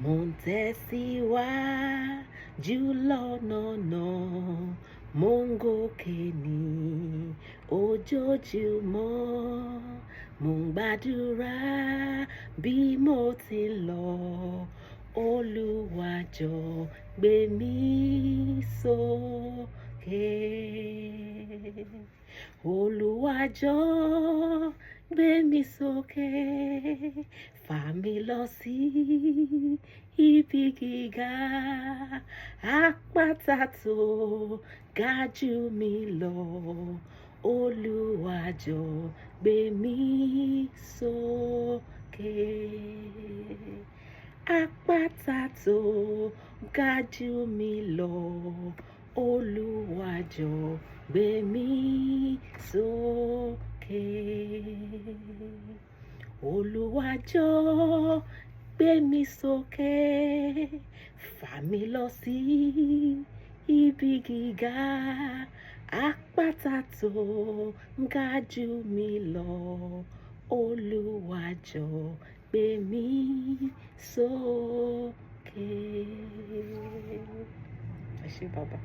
Mo ń tẹ̀síwájú lọ́nà náà, mo ń gòkè ní ojoojúmọ́. Mo ń gbàdúrà bí mo ti ń lọ, Olúwa jọ̀ọ́ gbé mi sókè. Olúwa jọ̀ọ́ gbé mi sókè, fà mí lọ sí ibi gíga, àpáta tó ga jù mí lọ. Olúwa jọ̀ọ́ gbé mi sókè. Àpáta tó ga jù mí lọ. Olúwa jọ̀ọ́ gbé mi sókè. Olúwa jọ̀ọ́ gbé mi sókè, fà mí lọ sí ibi gíga, àpáta tó ga jù mí lọ. Olúwa jọ̀ọ́ gbé mi sókè. Ẹ ṣé bàbá.